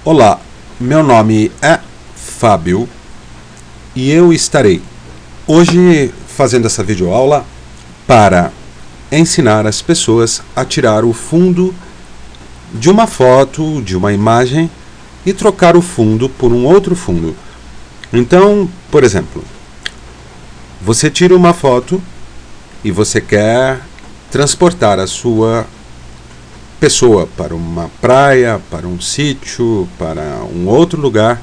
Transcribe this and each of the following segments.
Olá, meu nome é Fábio e eu estarei hoje fazendo essa videoaula para ensinar as pessoas a tirar o fundo de uma foto, de uma imagem e trocar o fundo por um outro fundo. Então, por exemplo, você tira uma foto e você quer transportar a sua pessoa para uma praia, para um sítio, para um outro lugar,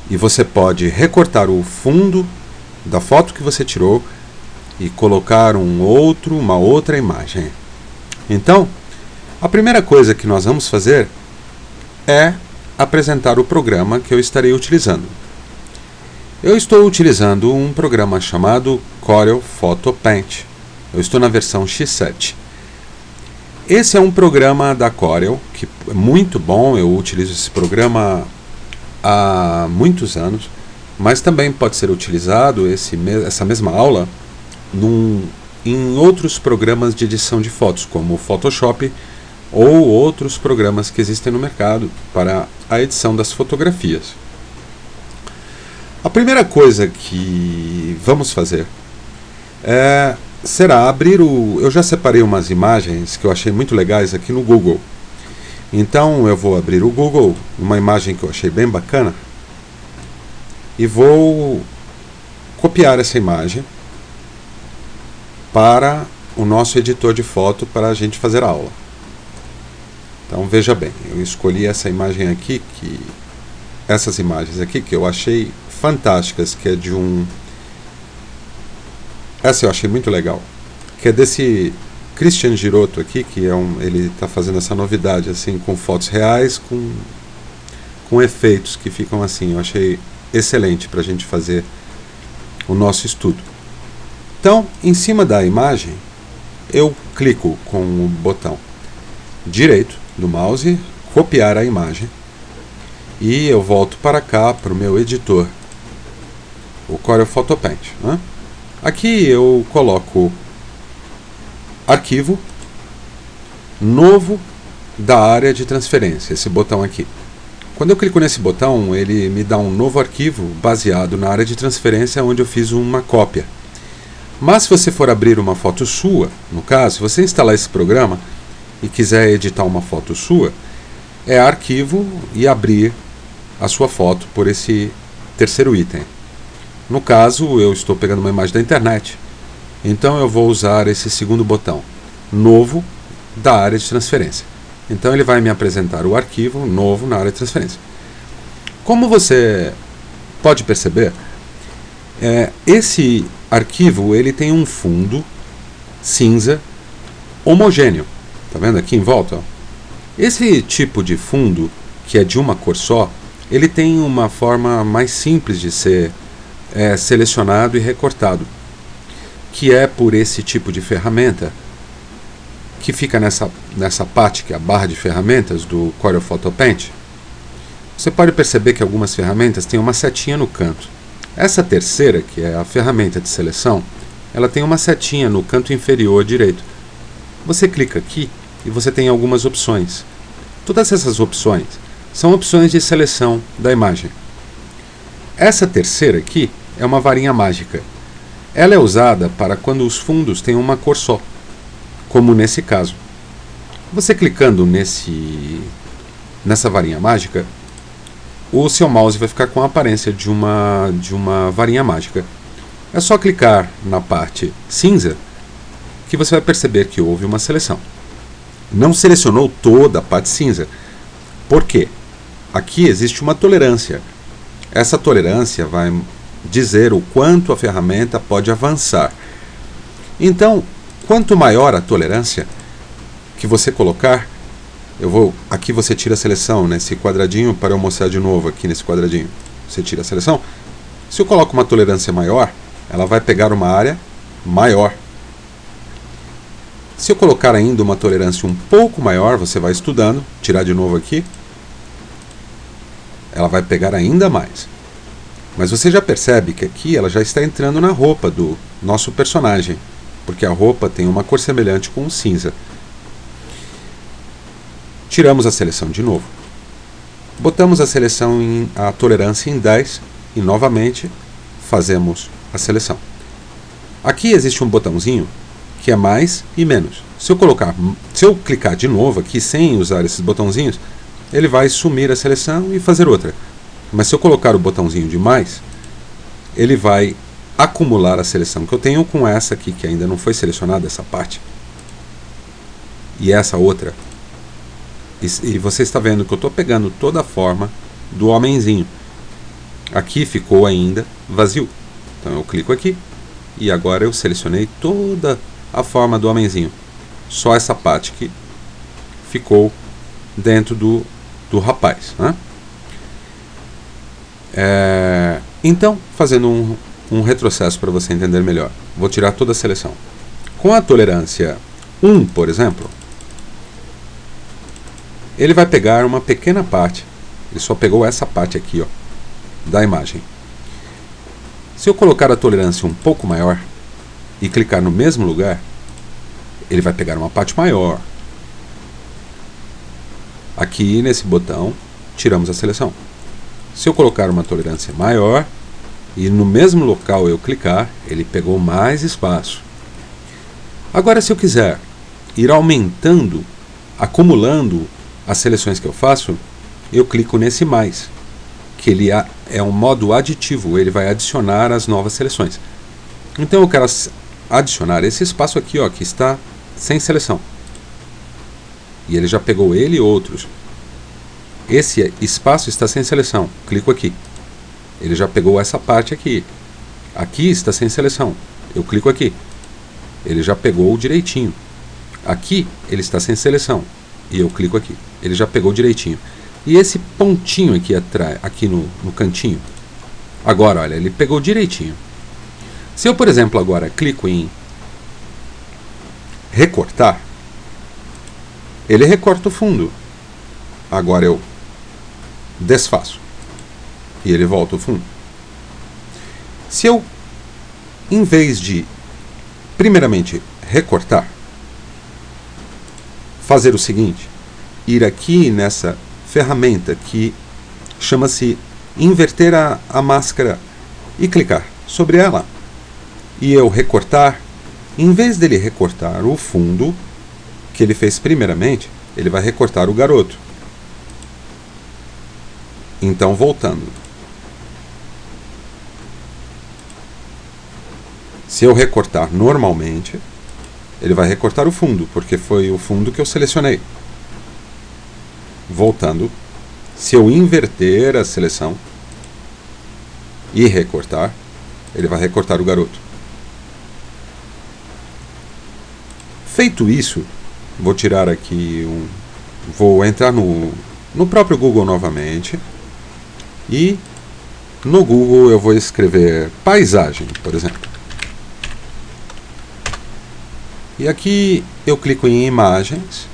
e você pode recortar o fundo da foto que você tirou e colocar uma outra imagem. Então, a primeira coisa que nós vamos fazer é apresentar o programa que eu estarei utilizando. Eu estou utilizando um programa chamado Corel Photo Paint. Eu estou na versão X7. Esse é um programa da Corel que é muito bom. Eu utilizo esse programa há muitos anos, mas também pode ser utilizado essa mesma aula em outros programas de edição de fotos, como o Photoshop ou outros programas que existem no mercado para a edição das fotografias. A primeira coisa que vamos fazer será abrir eu já separei umas imagens que eu achei muito legais aqui no Google. Então eu vou abrir o Google, uma imagem que eu achei bem bacana, e vou copiar essa imagem para o nosso editor de foto para a gente fazer a aula. Então veja bem, eu escolhi essa imagem aqui, essas imagens aqui que eu achei fantásticas, que é de essa eu achei muito legal, que é desse Christian Girotto aqui, que ele está fazendo essa novidade assim, com fotos reais, com efeitos que ficam assim. Eu achei excelente para a gente fazer o nosso estudo. Então, em cima da imagem, eu clico com o botão direito do mouse, copiar a imagem, e eu volto para cá, para o meu editor, o Corel Photo Paint, né? Aqui eu coloco arquivo novo da área de transferência, esse botão aqui. Quando eu clico nesse botão, ele me dá um novo arquivo baseado na área de transferência onde eu fiz uma cópia. Mas se você for abrir uma foto sua, no caso, se você instalar esse programa e quiser editar uma foto sua, é arquivo e abrir a sua foto por esse terceiro item. No caso, eu estou pegando uma imagem da internet, então eu vou usar esse segundo botão, novo da área de transferência. Então ele vai me apresentar o arquivo novo na área de transferência. Como você pode perceber, esse arquivo ele tem um fundo cinza homogêneo. Está vendo aqui em volta? Ó? Esse tipo de fundo, que é de uma cor só, ele tem uma forma mais simples de ser selecionado e recortado, que é por esse tipo de ferramenta que fica nessa parte, que é a barra de ferramentas do Corel Photo Paint. Você pode perceber que algumas ferramentas têm uma setinha no canto. Essa terceira, que é a ferramenta de seleção, ela tem uma setinha no canto inferior direito. Você clica aqui e você tem algumas opções. Todas essas opções são opções de seleção da imagem. Essa terceira aqui é uma varinha mágica. Ela é usada para quando os fundos têm uma cor só, como nesse caso. Você clicando nessa varinha mágica, o seu mouse vai ficar com a aparência de uma varinha mágica. É só clicar na parte cinza que você vai perceber que houve uma seleção. Não selecionou toda a parte cinza. Por quê? Aqui existe uma tolerância. Essa tolerância vai dizer o quanto a ferramenta pode avançar. Então, quanto maior a tolerância que você colocar, aqui você tira a seleção nesse quadradinho para eu mostrar de novo aqui nesse quadradinho. Você tira a seleção. Se eu coloco uma tolerância maior, ela vai pegar uma área maior. Se eu colocar ainda uma tolerância um pouco maior, você vai estudando, tirar de novo aqui, ela vai pegar ainda mais. Mas você já percebe que aqui ela já está entrando na roupa do nosso personagem, porque a roupa tem uma cor semelhante com o cinza. Tiramos a seleção de novo. botamos a seleção a tolerância em 10 e novamente fazemos a seleção. Aqui existe um botãozinho que é mais e menos. Se eu clicar de novo aqui sem usar esses botãozinhos, ele vai sumir a seleção e fazer outra. Mas se eu colocar o botãozinho de mais, ele vai acumular a seleção que eu tenho com essa aqui que ainda não foi selecionada, essa parte, e essa outra. E você está vendo que eu estou pegando toda a forma do homenzinho. Aqui ficou ainda vazio. Então eu clico aqui e agora eu selecionei toda a forma do homenzinho. Só essa parte que ficou dentro do rapaz, né? Então, fazendo um retrocesso para você entender melhor, vou tirar toda a seleção. Com a tolerância 1, por exemplo, ele vai pegar uma pequena parte. Ele só pegou essa parte aqui, ó, da imagem. Se eu colocar a tolerância um pouco maior e clicar no mesmo lugar, ele vai pegar uma parte maior. Aqui nesse botão tiramos a seleção. Se eu colocar uma tolerância maior e no mesmo local eu clicar, ele pegou mais espaço. Agora, se eu quiser ir aumentando, acumulando as seleções que eu faço, eu clico nesse mais, que ele é um modo aditivo, ele vai adicionar as novas seleções. Então eu quero adicionar esse espaço aqui, ó, que está sem seleção. E ele já pegou ele e outros. Esse espaço está sem seleção, clico aqui. Ele já pegou essa parte aqui. Aqui está sem seleção, eu clico aqui. Ele já pegou direitinho. Aqui ele está sem seleção e eu clico aqui. Ele já pegou direitinho. E esse pontinho aqui atrás, aqui no cantinho, agora, olha, ele pegou direitinho. Se eu, por exemplo, agora clico em recortar, ele recorta o fundo. Agora eu desfaço e ele volta o fundo. Se eu, em vez de primeiramente recortar, fazer o seguinte, ir aqui nessa ferramenta que chama-se inverter a máscara e clicar sobre ela, e eu recortar, em vez dele recortar o fundo que ele fez primeiramente, ele vai recortar o garoto. Então, voltando, se eu recortar normalmente, ele vai recortar o fundo, porque foi o fundo que eu selecionei. Voltando, se eu inverter a seleção e recortar, ele vai recortar o garoto. Feito isso, vou tirar aqui vou entrar no próprio Google novamente, e no Google eu vou escrever paisagem, por exemplo. E aqui eu clico em imagens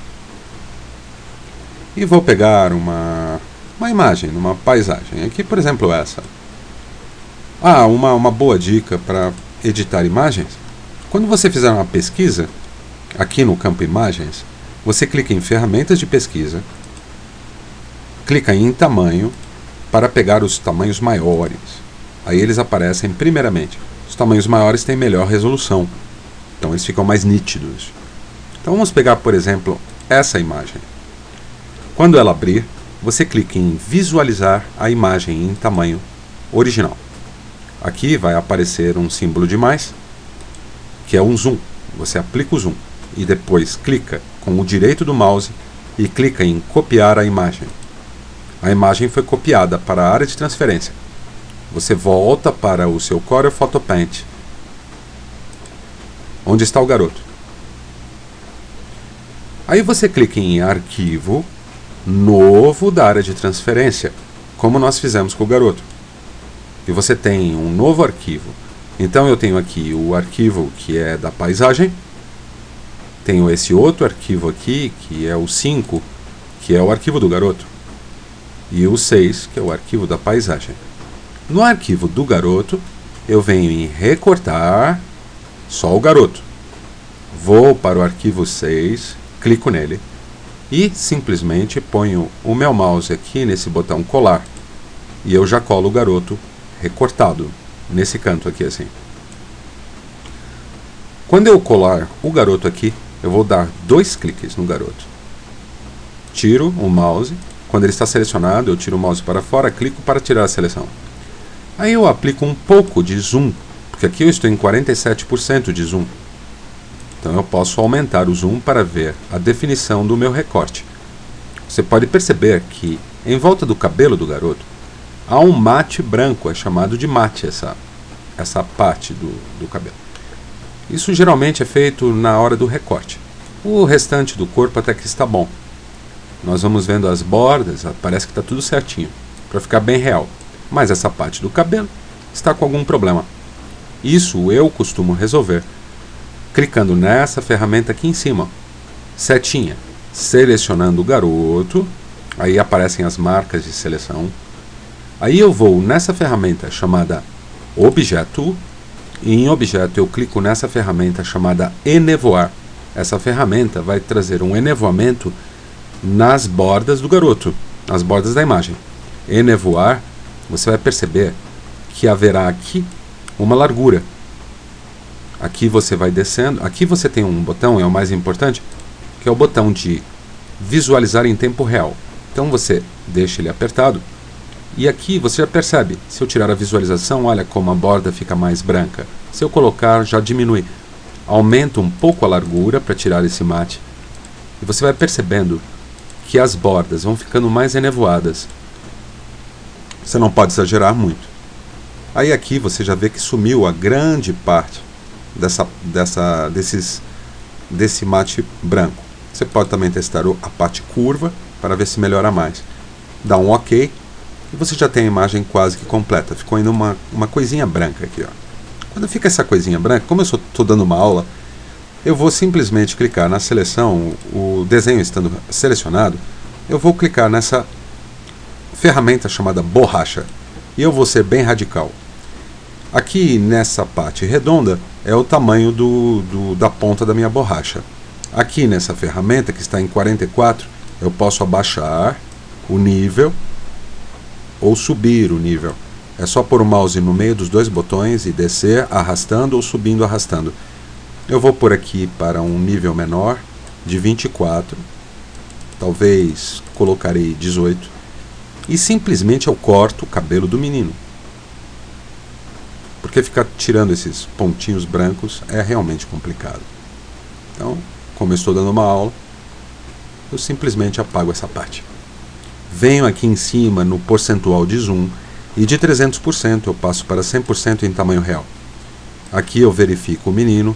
e vou pegar uma imagem, uma paisagem. Aqui, por exemplo, essa. Uma boa dica para editar imagens. Quando você fizer uma pesquisa, aqui no campo imagens, você clica em ferramentas de pesquisa, clica em tamanho para pegar os tamanhos maiores. Aí eles aparecem primeiramente. Os tamanhos maiores têm melhor resolução, então eles ficam mais nítidos. Então vamos pegar, por exemplo, essa imagem. Quando ela abrir, você clica em visualizar a imagem em tamanho original. Aqui vai aparecer um símbolo de mais, que é um zoom. Você aplica o zoom e depois clica com o direito do mouse e clica em copiar a imagem. A imagem foi copiada para a área de transferência. Você volta para o seu Corel Photo Paint, onde está o garoto. Aí você clica em arquivo novo da área de transferência, como nós fizemos com o garoto. E você tem um novo arquivo. Então eu tenho aqui o arquivo que é da paisagem, tenho esse outro arquivo aqui, que é o 5, que é o arquivo do garoto, e o 6, que é o arquivo da paisagem. No arquivo do garoto, eu venho em recortar só o garoto. Vou para o arquivo 6, clico nele, E simplesmente ponho o meu mouse aqui nesse botão colar e eu já colo o garoto recortado nesse canto aqui assim. Quando eu colar o garoto aqui, eu vou dar 2 cliques no garoto. Tiro o mouse. Quando ele está selecionado, eu tiro o mouse para fora, clico para tirar a seleção. Aí eu aplico um pouco de zoom, porque aqui eu estou em 47% de zoom. Então eu posso aumentar o zoom para ver a definição do meu recorte. Você pode perceber que em volta do cabelo do garoto há um mate branco, é chamado de mate essa parte do cabelo. Isso geralmente é feito na hora do recorte. O restante do corpo até que está bom. Nós vamos vendo as bordas, parece que está tudo certinho, para ficar bem real. Mas essa parte do cabelo está com algum problema. Isso eu costumo resolver clicando nessa ferramenta aqui em cima, setinha, selecionando o garoto, aí aparecem as marcas de seleção. Aí eu vou nessa ferramenta chamada Objeto, e em Objeto eu clico nessa ferramenta chamada Enevoar. Essa ferramenta vai trazer um enevoamento nas bordas do garoto, nas bordas da imagem. Enevoar, você vai perceber que haverá aqui uma largura. Aqui você vai descendo, aqui você tem um botão, é o mais importante, que é o botão de visualizar em tempo real. Então você deixa ele apertado, e aqui você já percebe, se eu tirar a visualização, olha como a borda fica mais branca. Se eu colocar, já diminui. Aumenta um pouco a largura para tirar esse mate, e você vai percebendo que as bordas vão ficando mais enevoadas. Você não pode exagerar muito. Aí aqui você já vê que sumiu a grande parte desse mate branco. Você pode também testar a parte curva para ver se melhora mais. Dá um OK e você já tem a imagem quase que completa. Ficou ainda uma coisinha branca aqui, ó. Quando fica essa coisinha branca, como eu estou dando uma aula, eu vou simplesmente clicar na seleção, o desenho estando selecionado, eu vou clicar nessa ferramenta chamada borracha e eu vou ser bem radical. Aqui nessa parte redonda é o tamanho da ponta da minha borracha. Aqui nessa ferramenta que está em 44, eu posso abaixar o nível ou subir o nível. É só pôr o mouse no meio dos 2 botões e descer arrastando ou subindo arrastando. Eu vou pôr aqui para um nível menor, de 24, talvez colocarei 18, e simplesmente eu corto o cabelo do menino. Porque ficar tirando esses pontinhos brancos é realmente complicado. Então, como eu estou dando uma aula, eu simplesmente apago essa parte. Venho aqui em cima no percentual de zoom e de 300% eu passo para 100% em tamanho real. Aqui eu verifico o menino,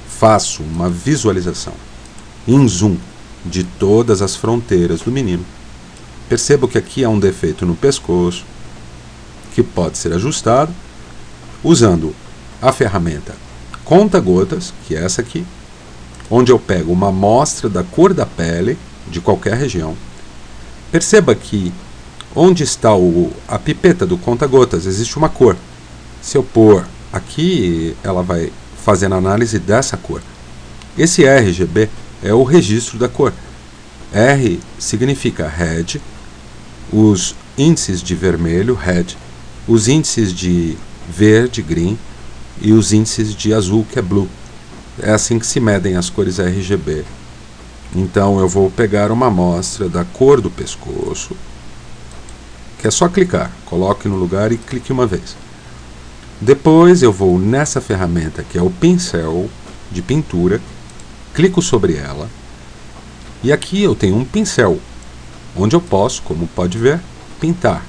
faço uma visualização em zoom de todas as fronteiras do menino. Percebo que aqui há um defeito no pescoço, que pode ser ajustado usando a ferramenta conta-gotas, que é essa aqui, onde eu pego uma amostra da cor da pele de qualquer região. Perceba que onde está a pipeta do conta-gotas existe uma cor. Se eu pôr aqui, ela vai fazer a análise dessa cor. Esse RGB é o registro da cor. R significa red, os índices de vermelho, red, os índices de verde, green, e os índices de azul, que é blue. É assim que se medem as cores RGB. Então eu vou pegar uma amostra da cor do pescoço, que é só clicar, coloque no lugar e clique uma vez. Depois eu vou nessa ferramenta que é o pincel de pintura, clico sobre ela, e aqui eu tenho um pincel, onde eu posso, como pode ver, pintar.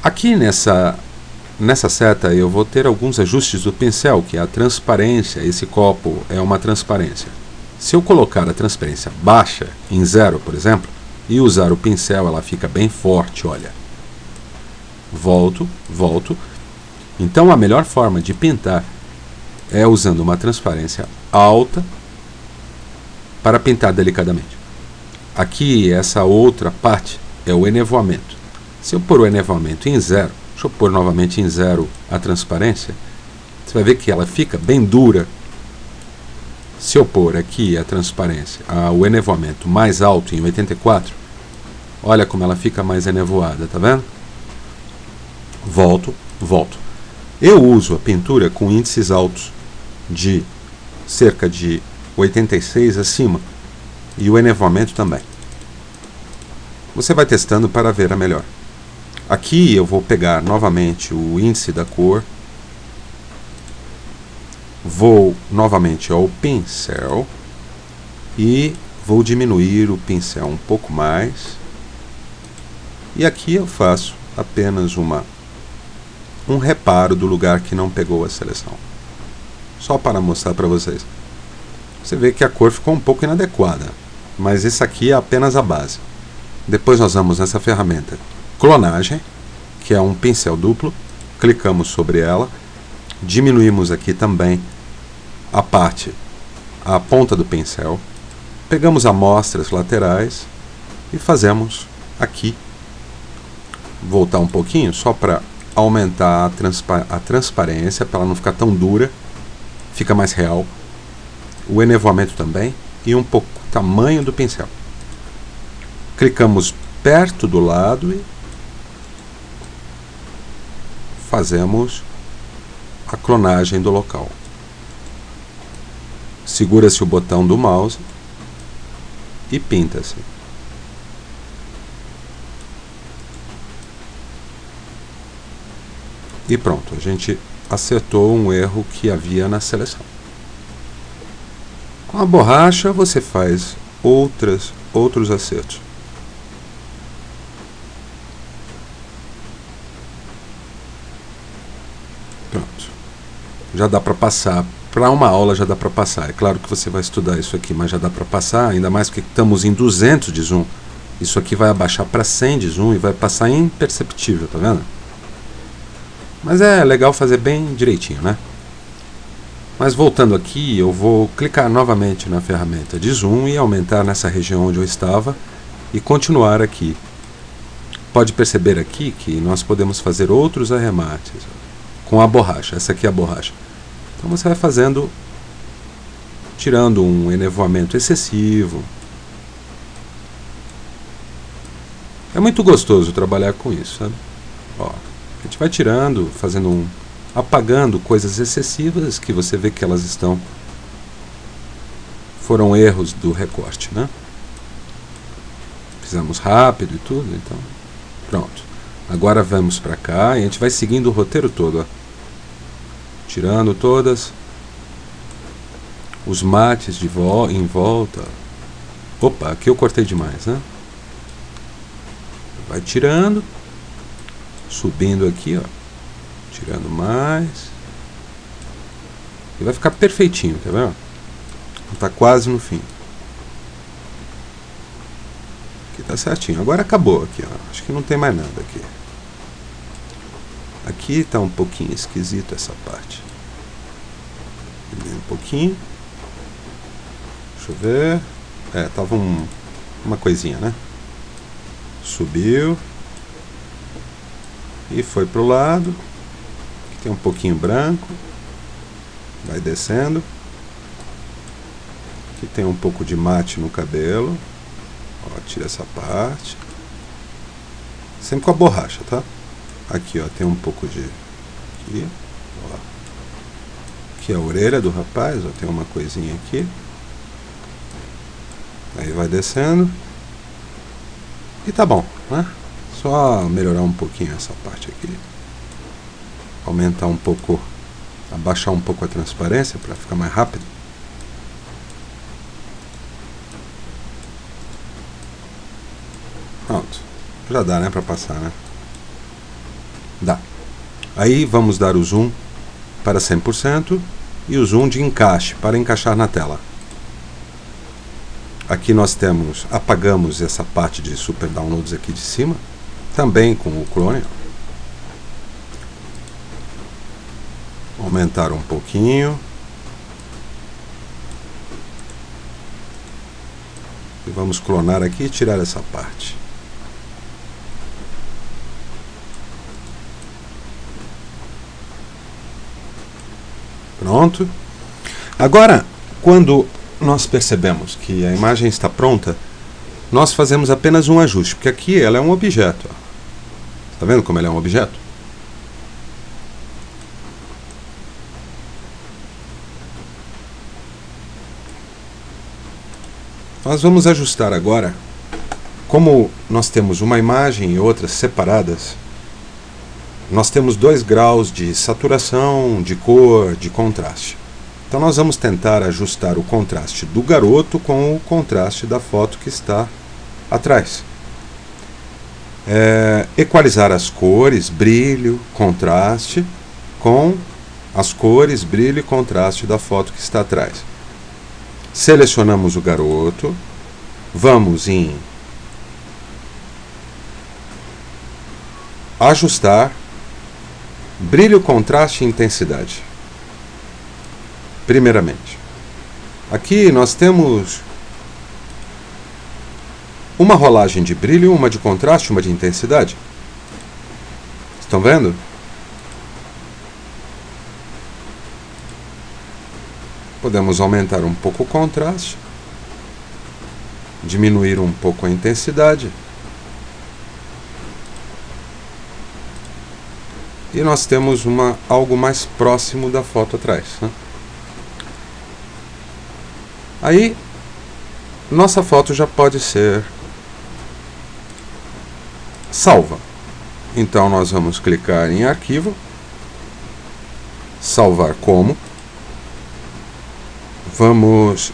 Aqui nessa seta eu vou ter alguns ajustes do pincel, que é a transparência. Esse copo é uma transparência. Se eu colocar a transparência baixa, em 0, por exemplo, e usar o pincel, ela fica bem forte, olha. Volto. Então a melhor forma de pintar é usando uma transparência alta para pintar delicadamente. Aqui, essa outra parte é o enevoamento. Se eu pôr o enevoamento em 0, deixa eu pôr novamente em 0 a transparência, você vai ver que ela fica bem dura. Se eu pôr aqui a transparência, o enevoamento mais alto em 84, olha como ela fica mais enevoada, tá vendo? Volto. Eu uso a pintura com índices altos de cerca de 86 acima e o enevoamento também. Você vai testando para ver a melhor. Aqui eu vou pegar novamente o índice da cor, vou novamente ao pincel e vou diminuir o pincel um pouco mais. E aqui eu faço apenas um reparo do lugar que não pegou a seleção. Só para mostrar para vocês. Você vê que a cor ficou um pouco inadequada, mas isso aqui é apenas a base. Depois nós vamos nessa ferramenta clonagem, que é um pincel duplo, clicamos sobre ela, diminuímos aqui também a ponta do pincel, pegamos amostras laterais e fazemos aqui, voltar um pouquinho só para aumentar a transparência, para ela não ficar tão dura, fica mais real, o enevoamento também e um pouco o tamanho do pincel. Clicamos perto do lado e fazemos a clonagem do local. Segura-se o botão do mouse e pinta-se. E pronto, a gente acertou um erro que havia na seleção. Com a borracha você faz outros acertos. Pronto. Já dá para passar. Para uma aula já dá para passar. É claro que você vai estudar isso aqui, mas já dá para passar, ainda mais que estamos em 200 de zoom. Isso aqui vai abaixar para 100 de zoom e vai passar imperceptível, tá vendo? Mas é legal fazer bem direitinho, né? Mas voltando aqui, eu vou clicar novamente na ferramenta de zoom e aumentar nessa região onde eu estava e continuar aqui. Pode perceber aqui que nós podemos fazer outros arremates com a borracha. Essa aqui é a borracha. Então você vai fazendo, tirando um enevoamento excessivo. É muito gostoso trabalhar com isso, sabe? Ó, a gente vai tirando, apagando coisas excessivas que você vê que elas foram erros do recorte, né? Fizemos rápido e tudo, então pronto. Agora vamos para cá e a gente vai seguindo o roteiro todo, ó. Tirando todas os mates em volta. Opa, aqui eu cortei demais, né? Vai tirando, subindo aqui, ó, tirando mais e vai ficar perfeitinho, tá vendo? Tá quase no fim. Aqui tá certinho. Agora acabou aqui, ó. Acho que não tem mais nada aqui. Aqui tá um pouquinho esquisito essa parte. Um pouquinho. Deixa eu ver. É, tava uma coisinha, né? Subiu. E foi pro lado. Aqui tem um pouquinho branco. Vai descendo. Aqui tem um pouco de mate no cabelo. Ó, tira essa parte. Sempre com a borracha, tá? Aqui, ó, tem um pouco de... Aqui, ó. Aqui é a orelha do rapaz, ó, tem uma coisinha aqui. Aí vai descendo. E tá bom, né? Só melhorar um pouquinho essa parte aqui. Aumentar um pouco, abaixar um pouco a transparência para ficar mais rápido. Pronto. Já dá, né, para passar, né? Dá. Aí vamos dar o zoom para 100% e o zoom de encaixe para encaixar na tela. Aqui nós apagamos essa parte de super downloads aqui de cima, também com o clone. Aumentar um pouquinho. E vamos clonar aqui e tirar essa parte. Pronto. Agora, Quando nós percebemos que a imagem está pronta, nós fazemos apenas um ajuste, porque aqui ela é um objeto. Está vendo como ela é um objeto? Nós vamos ajustar agora. Como nós temos uma imagem e outras separadas, nós temos 2 graus de saturação, de cor, de contraste. Então nós vamos tentar ajustar o contraste do garoto com o contraste da foto que está atrás. Equalizar as cores, brilho, contraste, com as cores, brilho e contraste da foto que está atrás. Selecionamos o garoto, vamos em ajustar, brilho, contraste e intensidade. Primeiramente, aqui nós temos uma rolagem de brilho, uma de contraste, uma de intensidade. Estão vendo? Podemos aumentar um pouco o contraste, diminuir um pouco a intensidade. E nós temos algo mais próximo da foto atrás, né? Aí, nossa foto já pode ser salva. Então nós vamos clicar em arquivo, salvar como. Vamos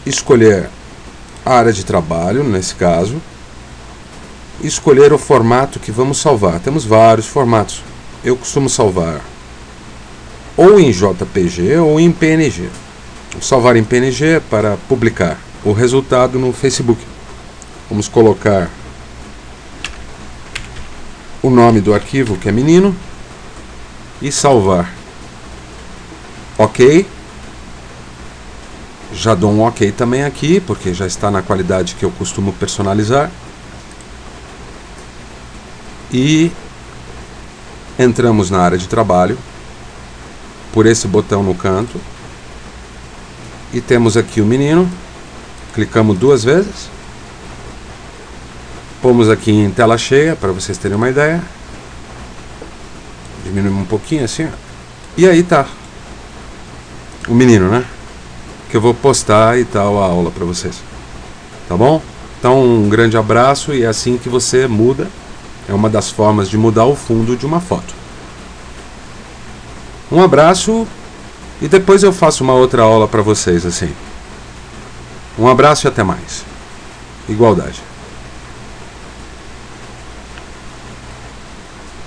escolher a área de trabalho, nesse caso, escolher o formato que vamos salvar. Temos vários formatos. Eu costumo salvar ou em JPG ou em PNG. Vou salvar em PNG para publicar o resultado no Facebook. Vamos colocar o nome do arquivo, que é menino, e salvar. Ok. Já dou um ok também aqui, porque já está na qualidade que eu costumo personalizar. E entramos na área de trabalho, por esse botão no canto, e temos aqui o menino. Clicamos 2 vezes, pomos aqui em tela cheia, para vocês terem uma ideia. Diminuímos um pouquinho assim, ó. E aí tá o menino, né? Que eu vou postar e tal a aula para vocês. Tá bom? Então um grande abraço, e é assim que você muda. É uma das formas de mudar o fundo de uma foto. Um abraço, e depois eu faço uma outra aula para vocês assim. Um abraço e até mais. Igualdade.